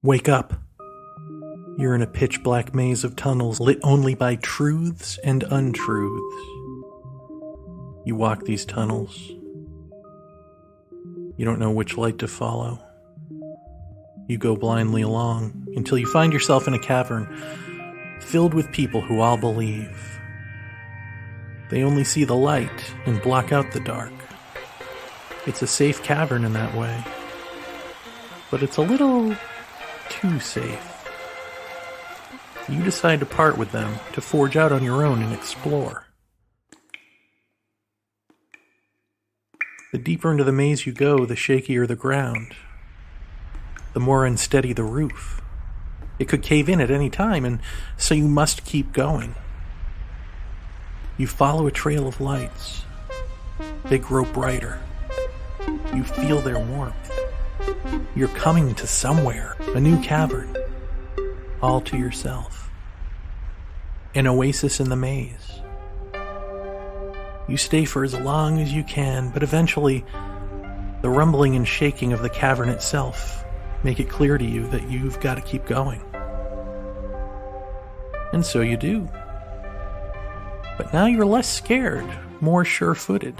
Wake up. You're in a pitch-black maze of tunnels lit only by truths and untruths. You walk these tunnels. You don't know which light to follow. You go blindly along until you find yourself in a cavern filled with people who all believe. They only see the light and block out the dark. It's a safe cavern in that way, but it's a little too safe. You decide to part with them to forge out on your own and explore. The deeper into the maze you go, the shakier the ground, the more unsteady the roof. It could cave in at any time, and so you must keep going. You follow a trail of lights. They grow brighter. You feel their warmth. You're coming to somewhere, a new cavern, all to yourself. An oasis in the maze. You stay for as long as you can, but eventually the rumbling and shaking of the cavern itself make it clear to you that you've got to keep going. And so you do. But now you're less scared, more sure-footed.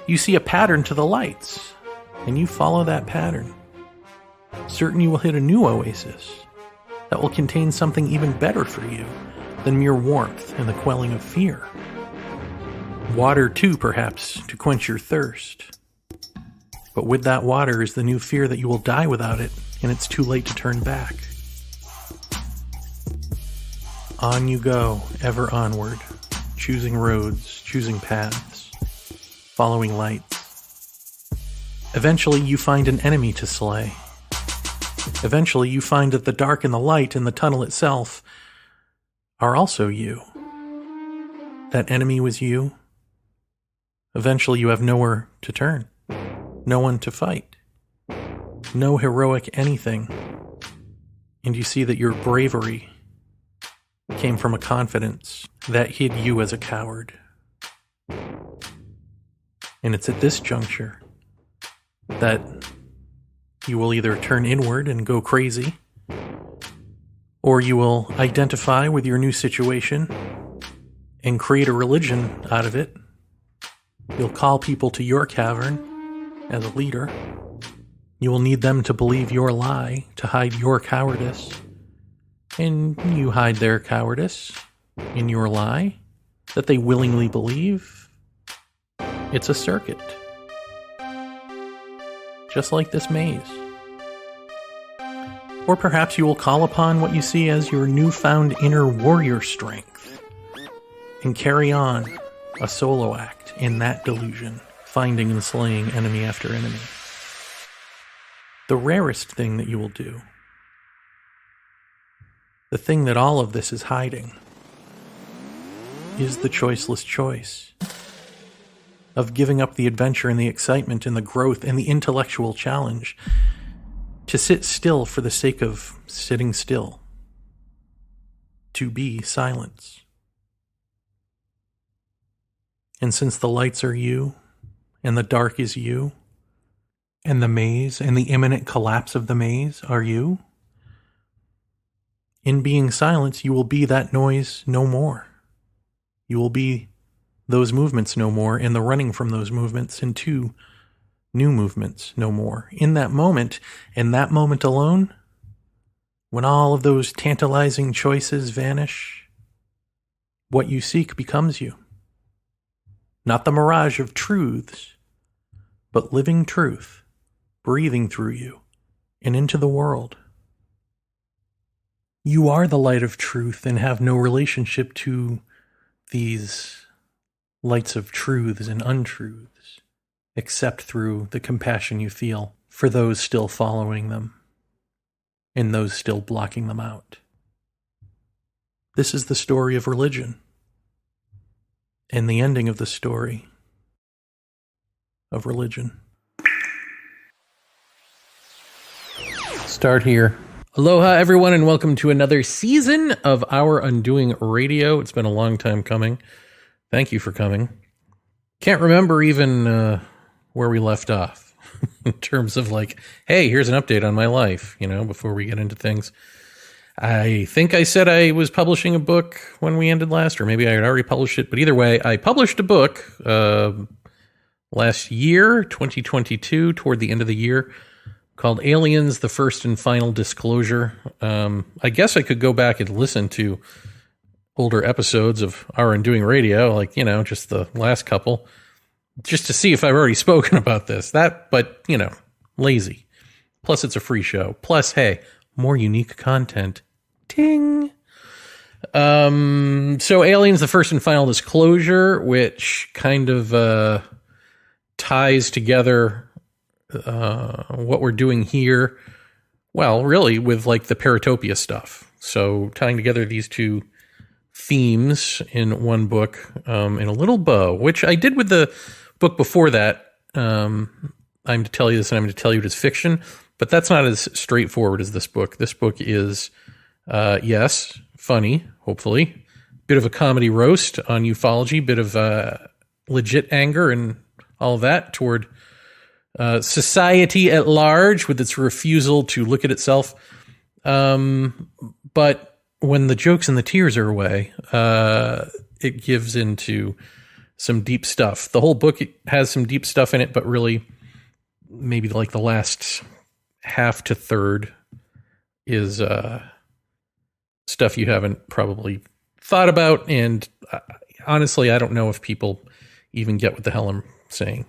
You see a pattern to the lights, and you follow that pattern. Certain you will hit a new oasis that will contain something even better for you than mere warmth and the quelling of fear. Water too, perhaps, to quench your thirst. But with that water is the new fear that you will die without it, and it's too late to turn back. On you go, ever onward, choosing roads, choosing paths, following lights. Eventually you find an enemy to slay. Eventually you find that the dark and the light and the tunnel itself are also you. That enemy was you. Eventually you have nowhere to turn, no one to fight, no heroic anything, and you see that your bravery came from a confidence that hid you as a coward. And it's at this juncture that you will either turn inward and go crazy, or you will identify with your new situation and create a religion out of it. You'll call people to your cavern as a leader. You will need them to believe your lie to hide your cowardice. And you hide their cowardice in your lie that they willingly believe. It's a circuit. Just like this maze. Or perhaps you will call upon what you see as your newfound inner warrior strength and carry on a solo act in that delusion, finding and slaying enemy after enemy. The rarest thing that you will do, the thing that all of this is hiding, is the choiceless choice of giving up the adventure and the excitement and the growth and the intellectual challenge to sit still for the sake of sitting still, to be silence. And since the lights are you, and the dark is you, and the maze and the imminent collapse of the maze are you, in being silence, you will be that noise no more. You will be those movements no more, and the running from those movements into new movements no more. In that moment, and that moment alone, when all of those tantalizing choices vanish, what you seek becomes you. Not the mirage of truths, but living truth, breathing through you and into the world. You are the light of truth and have no relationship to these lights of truths and untruths, except through the compassion you feel for those still following them and those still blocking them out. This is the story of religion, and the ending of the story of religion. Start here. Aloha, everyone, and welcome to another season of Our Undoing Radio. It's been a long time coming. Thank you for coming. Can't remember even where we left off. in terms of like, hey, here's an update on my life, before we get into things. I think I said I was publishing a book when we ended last, or maybe I had already published it. But either way, I published a book last year, 2022, toward the end of the year, called Aliens, the First and Final Disclosure. I guess I could go back and listen to older episodes of Our Undoing Radio, like, just the last couple, just to see if I've already spoken about this. But, lazy. Plus, it's a free show. Plus, hey, more unique content. Ting! So Aliens, the First and Final Disclosure, which kind of ties together what we're doing here, well, really, with like the Paratopia stuff. So tying together these two themes in one book in a little bow, which I did with the book before that. I'm to tell you this, and I'm to tell you it is fiction, but that's not as straightforward as this book. This book is, yes, funny, hopefully, bit of a comedy roast on ufology, bit of legit anger and all of that toward society at large with its refusal to look at itself. But when the jokes and the tears are away, it gives into some deep stuff. The whole book has some deep stuff in it, but really maybe like the last half to third is stuff you haven't probably thought about. And honestly, I don't know if people even get what the hell I'm saying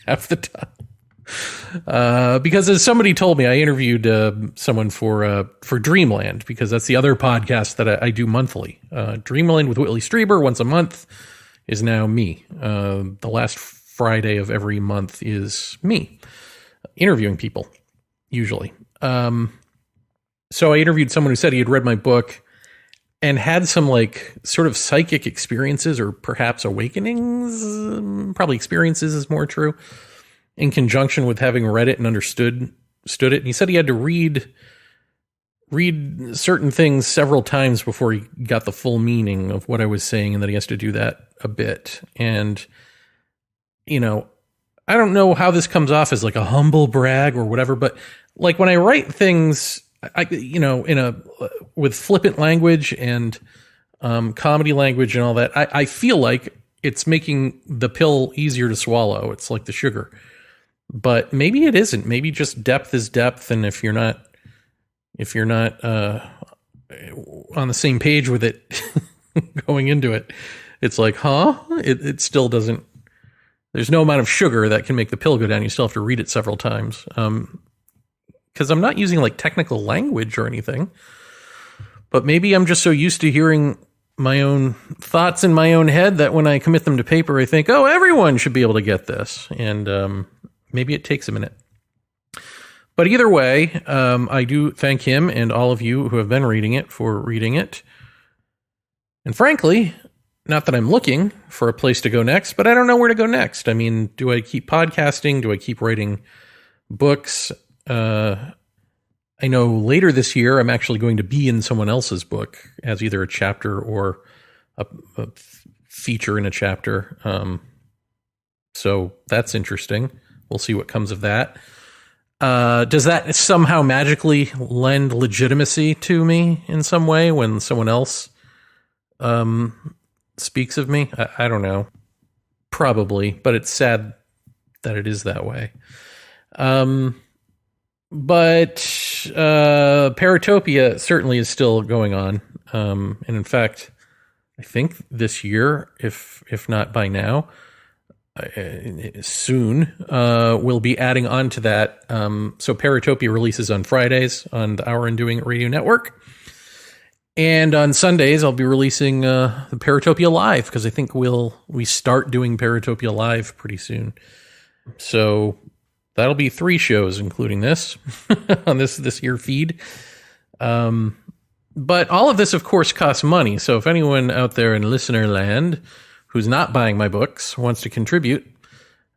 half the time. Because as somebody told me, I interviewed someone for Dreamland, because that's the other podcast that I do monthly. Dreamland with Whitley Strieber once a month is now me. The last Friday of every month is me interviewing people, usually. So I interviewed someone who said he had read my book and had some like sort of psychic experiences, or perhaps awakenings, probably experiences is more true, in conjunction with having read it and understood it. And he said he had to read certain things several times before he got the full meaning of what I was saying, and that he has to do that a bit. And, I don't know how this comes off as like a humble brag or whatever, but like when I write things, with flippant language and comedy language and all that, I feel like it's making the pill easier to swallow. It's like the sugar. But maybe it isn't. Maybe just depth is depth, and if you're not on the same page with it going into it, it's like, it still doesn't. There's no amount of sugar that can make the pill go down. You still have to read it several times. Because I'm not using like technical language or anything, but maybe I'm just so used to hearing my own thoughts in my own head that when I commit them to paper, I think, oh, everyone should be able to get this. And maybe it takes a minute. But either way, I do thank him and all of you who have been reading it for reading it. And frankly, not that I'm looking for a place to go next, but I don't know where to go next. I mean, do I keep podcasting? Do I keep writing books? I know later this year, I'm actually going to be in someone else's book as either a chapter or a feature in a chapter. So that's interesting. We'll see what comes of that. Does that somehow magically lend legitimacy to me in some way when someone else speaks of me? I don't know. Probably, but it's sad that it is that way. But Paratopia certainly is still going on. And in fact, I think this year, if not by now, soon, we'll be adding on to that. So Paratopia releases on Fridays on the Our Undoing Radio Network. And on Sundays, I'll be releasing the Paratopia Live, because I think we start doing Paratopia Live pretty soon. So that'll be 3 shows, including this, on this year feed. But all of this, of course, costs money. So if anyone out there in listener land who's not buying my books wants to contribute,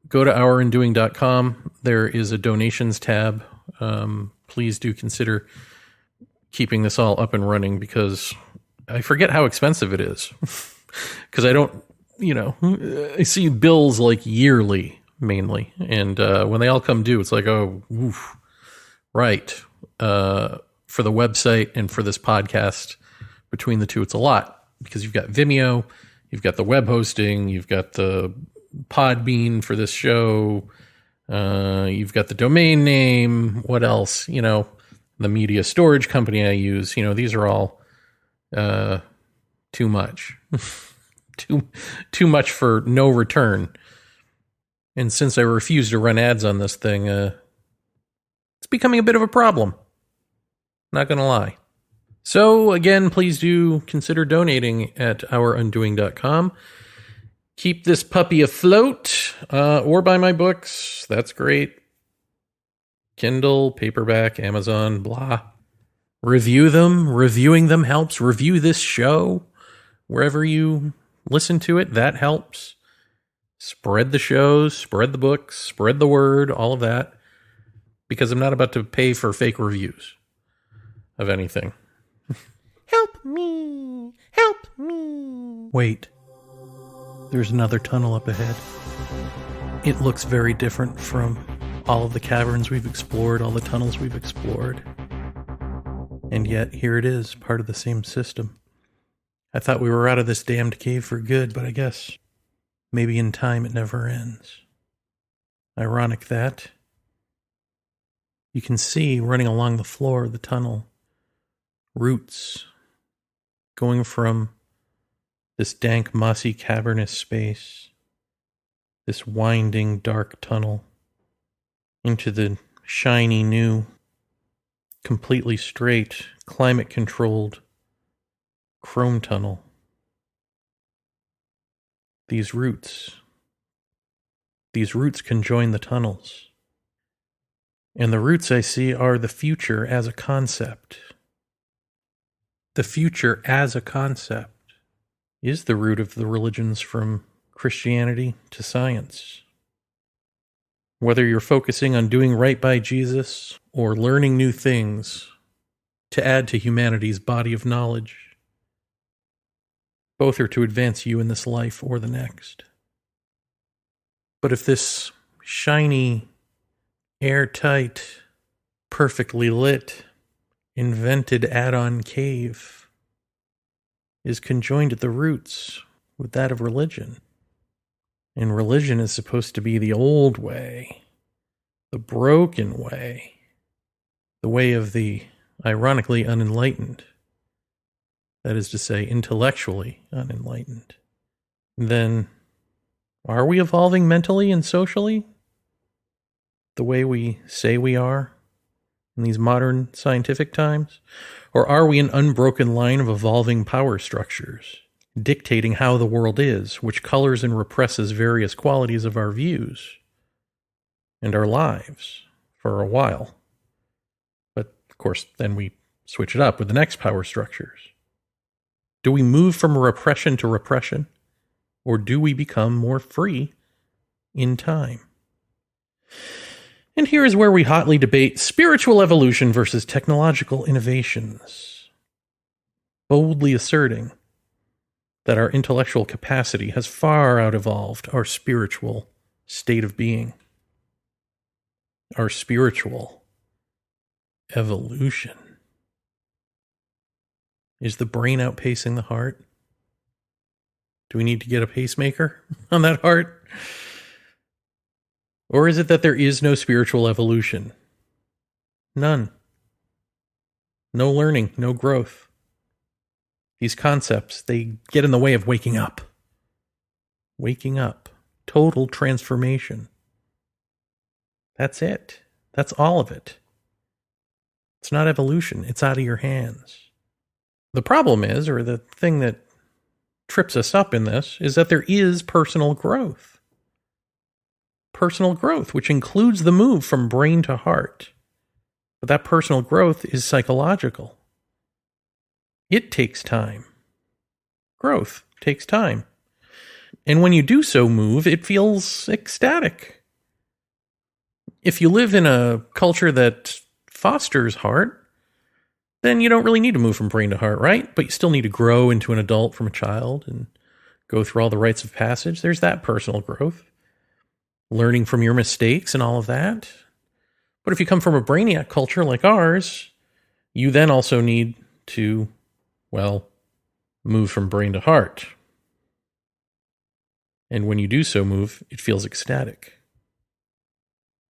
go to ourundoing.com. There is a donations tab. Please do consider keeping this all up and running, because I forget how expensive it is. Because I don't, I see bills like yearly mainly. And when they all come due, it's like, oh, oof, right. For the website and for this podcast, between the two, it's a lot because you've got Vimeo, you've got the web hosting, you've got the Podbean for this show, you've got the domain name. What else? The media storage company I use. These are all too much, too much for no return. And since I refuse to run ads on this thing, it's becoming a bit of a problem. Not going to lie. So again, please do consider donating at ourundoing.com. Keep this puppy afloat, or buy my books. That's great. Kindle, paperback, Amazon, blah. Review them. Reviewing them helps. Review this show wherever you listen to it. That helps. Spread the shows, spread the books, spread the word, all of that. Because I'm not about to pay for fake reviews of anything. Help me! Help me! Wait. There's another tunnel up ahead. It looks very different from all of the caverns we've explored, all the tunnels we've explored. And yet, here it is, part of the same system. I thought we were out of this damned cave for good, but I guess maybe in time it never ends. Ironic that. You can see, running along the floor of the tunnel, roots going from this dank, mossy, cavernous space, this winding, dark tunnel, into the shiny, new, completely straight, climate-controlled chrome tunnel. These roots can join the tunnels. And the roots I see are the future as a concept. The future as a concept is the root of the religions from Christianity to science. Whether you're focusing on doing right by Jesus or learning new things to add to humanity's body of knowledge, both are to advance you in this life or the next. But if this shiny, airtight, perfectly lit, invented add-on cave is conjoined at the roots with that of religion, and religion is supposed to be the old way, the broken way, the way of the ironically unenlightened, that is to say, intellectually unenlightened, then are we evolving mentally and socially the way we say we are in these modern scientific times? Or are we an unbroken line of evolving power structures, dictating how the world is, which colors and represses various qualities of our views and our lives for a while? But, of course, then we switch it up with the next power structures. Do we move from repression to repression, or do we become more free in time? And here is where we hotly debate spiritual evolution versus technological innovations, boldly asserting that our intellectual capacity has far out-evolved our spiritual state of being, our spiritual evolution. Is the brain outpacing the heart? Do we need to get a pacemaker on that heart? Or is it that there is no spiritual evolution? None. No learning, no growth. These concepts, they get in the way of waking up. Waking up. Total transformation. That's it. That's all of it. It's not evolution. It's out of your hands. The problem is, or the thing that trips us up in this, is that there is personal growth. Personal growth, which includes the move from brain to heart. But that personal growth is psychological. It takes time. Growth takes time. And when you do so move, it feels ecstatic. If you live in a culture that fosters heart, then you don't really need to move from brain to heart, right? But you still need to grow into an adult from a child and go through all the rites of passage. There's that personal growth. learning from your mistakes and all of that. But if you come from a brainiac culture like ours, you then also need to, well, move from brain to heart. And when you do so move, it feels ecstatic.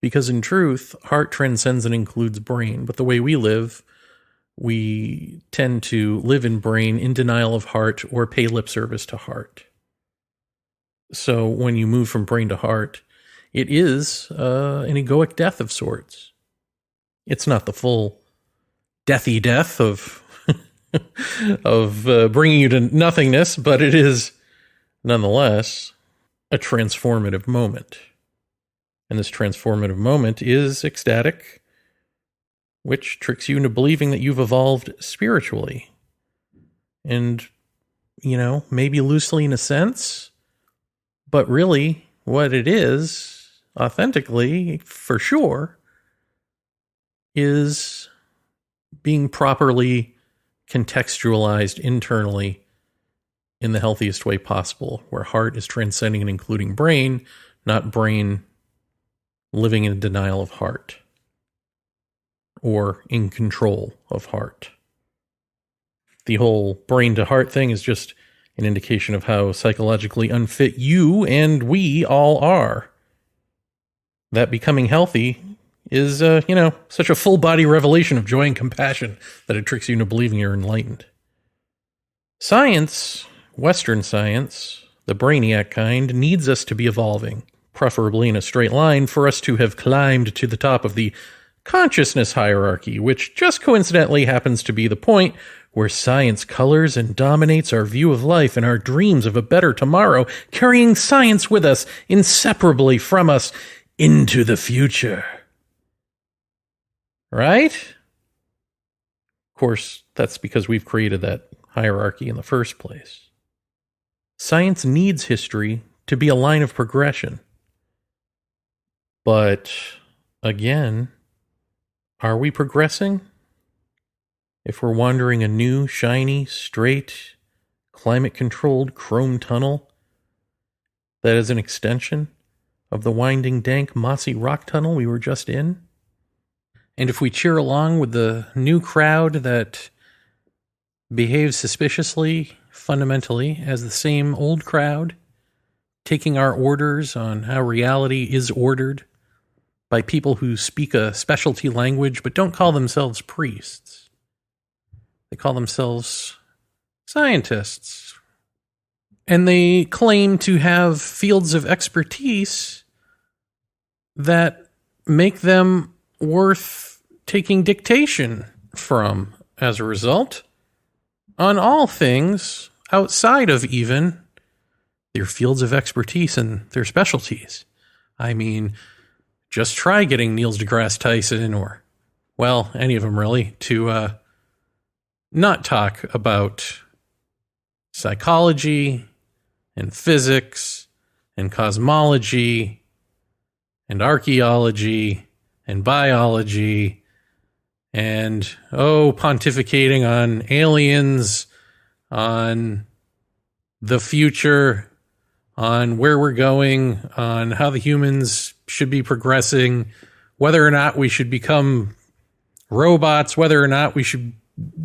Because in truth, heart transcends and includes brain. But the way we live, we tend to live in brain in denial of heart or pay lip service to heart. So when you move from brain to heart, it is an egoic death of sorts. It's not the full deathy death of of bringing you to nothingness, but it is nonetheless a transformative moment. And this transformative moment is ecstatic, which tricks you into believing that you've evolved spiritually. And, maybe loosely in a sense, but really what it is, authentically, for sure, is being properly contextualized internally in the healthiest way possible, where heart is transcending and including brain, not brain living in denial of heart or in control of heart. The whole brain to heart thing is just an indication of how psychologically unfit you and we all are. That becoming healthy is, such a full body revelation of joy and compassion that it tricks you into believing you're enlightened. Science, Western science, the brainiac kind, needs us to be evolving, preferably in a straight line, for us to have climbed to the top of the consciousness hierarchy, which just coincidentally happens to be the point where science colors and dominates our view of life and our dreams of a better tomorrow, carrying science with us, inseparably from us, into the future. Right? Of course, that's because we've created that hierarchy in the first place. Science needs history to be a line of progression. But, again, are we progressing? If we're wandering a new, shiny, straight, climate-controlled chrome tunnel that is an extension of the winding, dank, mossy rock tunnel we were just in, and if we cheer along with the new crowd that behaves suspiciously, fundamentally, as the same old crowd, taking our orders on how reality is ordered by people who speak a specialty language but don't call themselves priests. They call themselves scientists. And they claim to have fields of expertise that make them worth taking dictation from as a result on all things outside of even their fields of expertise and their specialties. I mean, just try getting Neil deGrasse Tyson or, well, any of them really, to not talk about psychology and physics and cosmology and archaeology and biology and, pontificating on aliens, on the future, on where we're going, on how the humans should be progressing, whether or not we should become robots, whether or not we should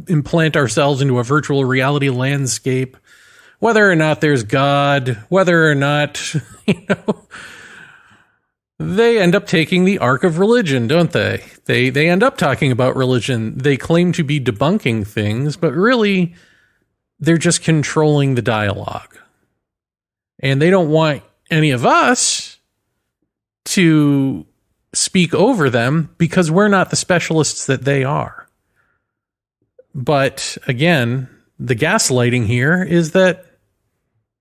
implant ourselves into a virtual reality landscape, whether or not there's God, whether or not, they end up taking the arc of religion, don't they? They end up talking about religion. They claim to be debunking things, but really they're just controlling the dialogue. And they don't want any of us to speak over them because we're not the specialists that they are. But again, the gaslighting here is that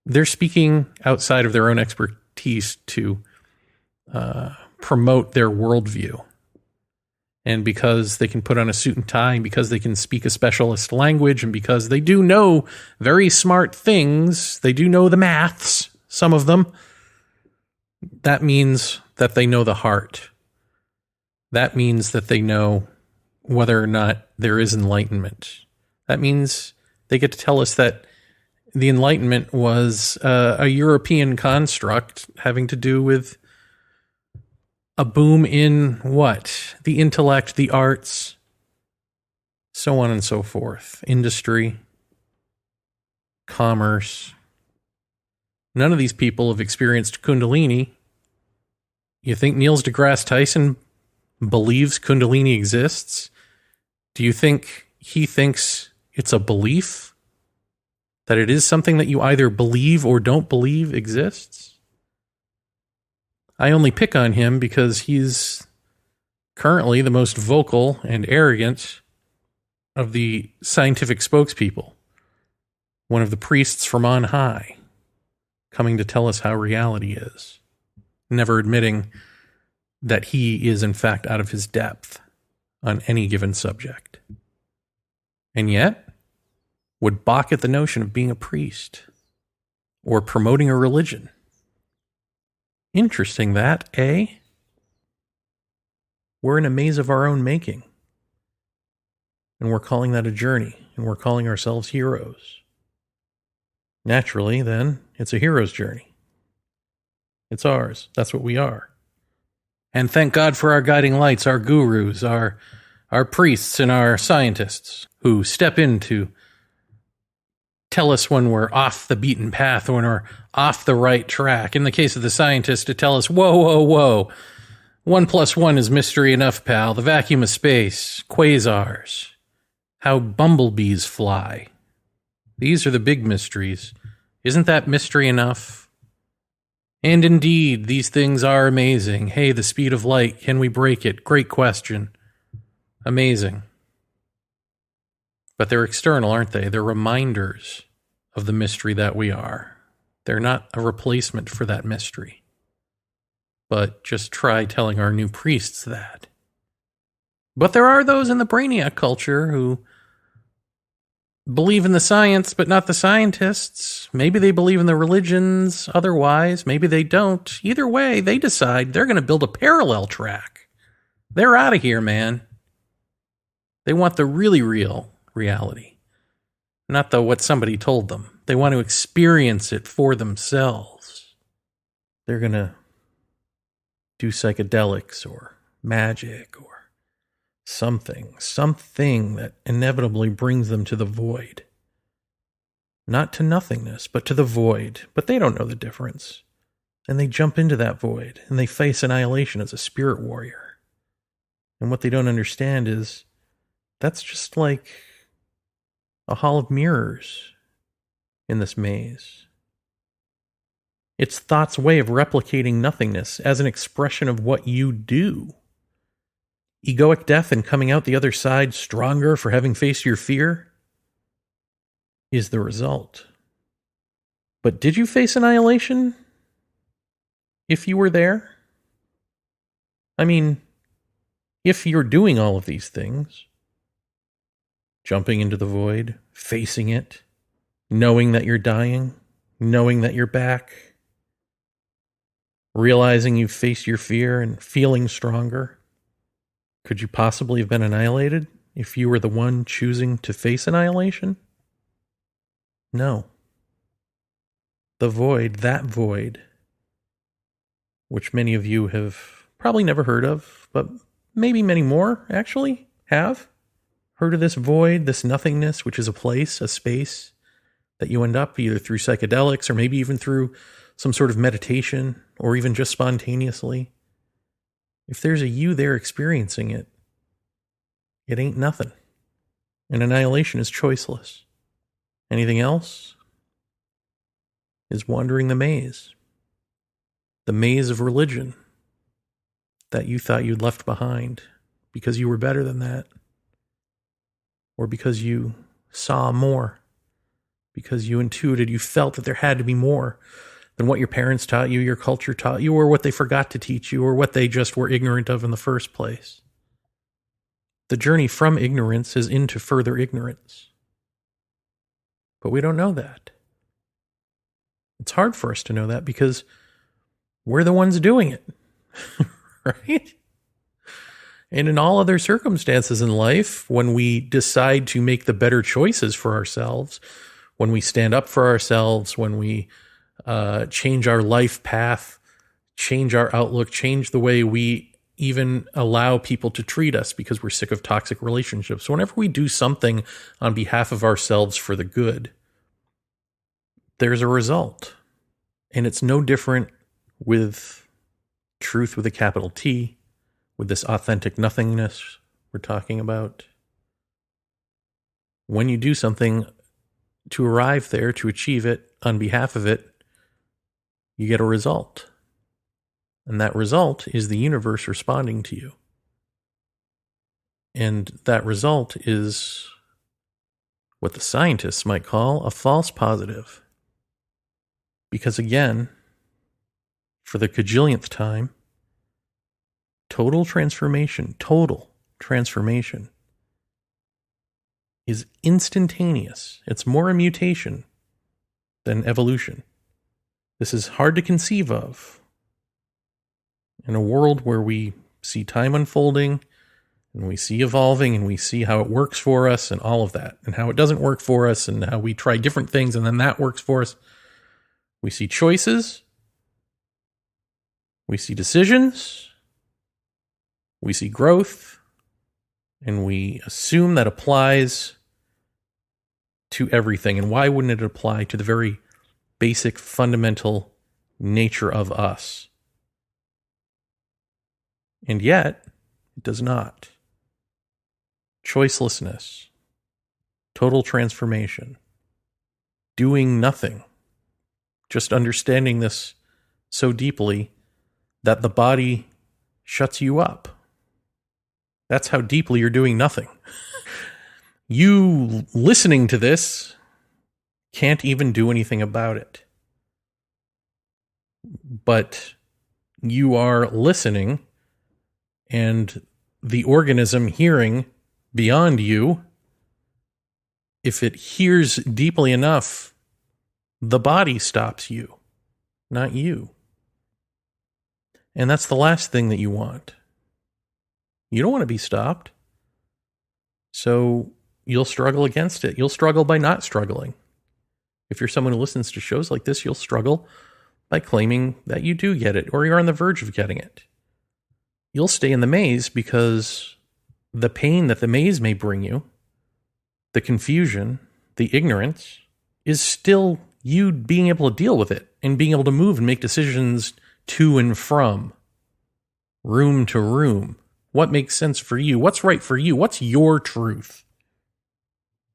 they're speaking outside of their own expertise to promote their worldview. And because they can put on a suit and tie, and because they can speak a specialist language, and because they do know very smart things, they do know the maths, some of them, that means that they know the heart. That means that they know whether or not there is enlightenment. That means they get to tell us that the Enlightenment was a European construct having to do with a boom in what? The intellect, the arts, so on and so forth. Industry, commerce. None of these people have experienced Kundalini. You think Neil deGrasse Tyson believes Kundalini exists? Do you think he thinks it's a belief? That it is something that you either believe or don't believe exists? I only pick on him because he's currently the most vocal and arrogant of the scientific spokespeople. One of the priests from on high, coming to tell us how reality is, never admitting that he is in fact out of his depth on any given subject. And yet, would balk at the notion of being a priest or promoting a religion. Interesting that, eh? We're in a maze of our own making. And we're calling that a journey, and we're calling ourselves heroes. Naturally, then, it's a hero's journey. It's ours. That's what we are. And thank God for our guiding lights, our gurus, our priests, and our scientists who step in to tell us when we're off the beaten path, when we're off the right track. In the case of the scientists, to tell us, whoa, whoa, whoa. 1 + 1 is mystery enough, pal. The vacuum of space, quasars, how bumblebees fly. These are the big mysteries. Isn't that mystery enough? And indeed, these things are amazing. Hey, the speed of light, can we break it? Great question. Amazing. But they're external, aren't they? They're reminders of the mystery that we are. They're not a replacement for that mystery. But just try telling our new priests that. But there are those in the brainiac culture who believe in the science, but not the scientists. Maybe they believe in the religions otherwise. Maybe they don't. Either way, they decide they're going to build a parallel track. They're out of here, man. They want the really real reality, not the what somebody told them. They want to experience it for themselves. They're going to do psychedelics or magic or something that inevitably brings them to the void. Not to nothingness, but to the void. But they don't know the difference. And they jump into that void and they face annihilation as a spirit warrior. And what they don't understand is that's just like a hall of mirrors in this maze. It's thought's way of replicating nothingness as an expression of what you do. Egoic death and coming out the other side stronger for having faced your fear is the result. But did you face annihilation if you were there? I mean, if you're doing all of these things, jumping into the void, facing it, knowing that you're dying, knowing that you're back, realizing you've faced your fear and feeling stronger, could you possibly have been annihilated if you were the one choosing to face annihilation? No. The void, that void, which many of you have probably never heard of, but maybe many more actually have heard of this void, this nothingness, which is a place, a space that you end up either through psychedelics or maybe even through some sort of meditation or even just spontaneously. If there's a you there experiencing it, it ain't nothing. And annihilation is choiceless. Anything else is wandering the maze of religion that you thought you'd left behind because you were better than that, or because you saw more, because you intuited, you felt that there had to be more than what your parents taught you, your culture taught you, or what they forgot to teach you, or what they just were ignorant of in the first place. The journey from ignorance is into further ignorance. But we don't know that. It's hard for us to know that because we're the ones doing it, right? And in all other circumstances in life, when we decide to make the better choices for ourselves, when we stand up for ourselves, when we change our life path, change our outlook, change the way we even allow people to treat us because we're sick of toxic relationships. So whenever we do something on behalf of ourselves for the good, there's a result. And it's no different with truth with a capital T, with this authentic nothingness we're talking about. When you do something to arrive there, to achieve it, on behalf of it, you get a result. And that result is the universe responding to you. And that result is what the scientists might call a false positive. Because again, for the cajillionth time, total transformation is instantaneous. It's more a mutation than evolution. This is hard to conceive of in a world where we see time unfolding and we see evolving and we see how it works for us and all of that, and how it doesn't work for us and how we try different things and then that works for us. We see choices. We see decisions. We see growth. And we assume that applies to everything. And why wouldn't it apply to the very basic, fundamental nature of us? And yet, it does not. Choicelessness, total transformation, doing nothing, just understanding this so deeply that the body shuts you up. That's how deeply you're doing nothing. You listening to this can't even do anything about it. But you are listening, and the organism hearing beyond you, if it hears deeply enough, the body stops you, not you. And that's the last thing that you want. You don't want to be stopped. So you'll struggle against it. You'll struggle by not struggling. If you're someone who listens to shows like this, you'll struggle by claiming that you do get it, or you're on the verge of getting it. You'll stay in the maze because the pain that the maze may bring you, the confusion, the ignorance, is still you being able to deal with it and being able to move and make decisions to and from, room to room. What makes sense for you? What's right for you? What's your truth?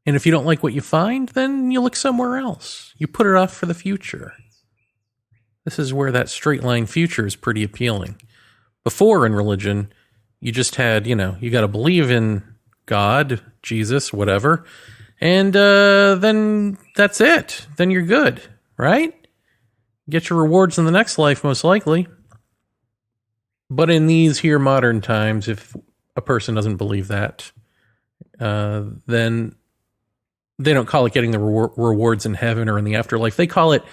And if you don't like what you find, then you look somewhere else. You put it off for the future. This is where that straight line future is pretty appealing. Before in religion, you just had, you got to believe in God, Jesus, whatever, and then that's it. Then you're good, right? Get your rewards in the next life, most likely. But in these here modern times, if a person doesn't believe that, then they don't call it getting the rewards in heaven or in the afterlife. They call it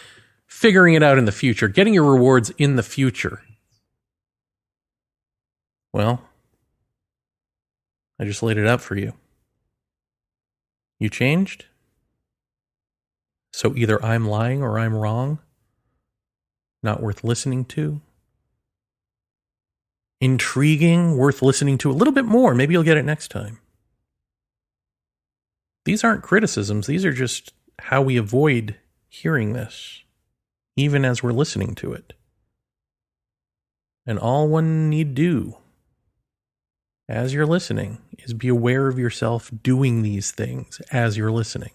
figuring it out in the future, getting your rewards in the future. Well, I just laid it out for you. You changed? So either I'm lying or I'm wrong. Not worth listening to. Intriguing, worth listening to a little bit more. Maybe you'll get it next time. These aren't criticisms. These are just how we avoid hearing this, even as we're listening to it. And all one need do as you're listening is be aware of yourself doing these things as you're listening.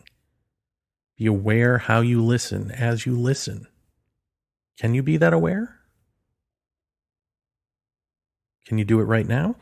Be aware how you listen as you listen. Can you be that aware? Can you do it right now?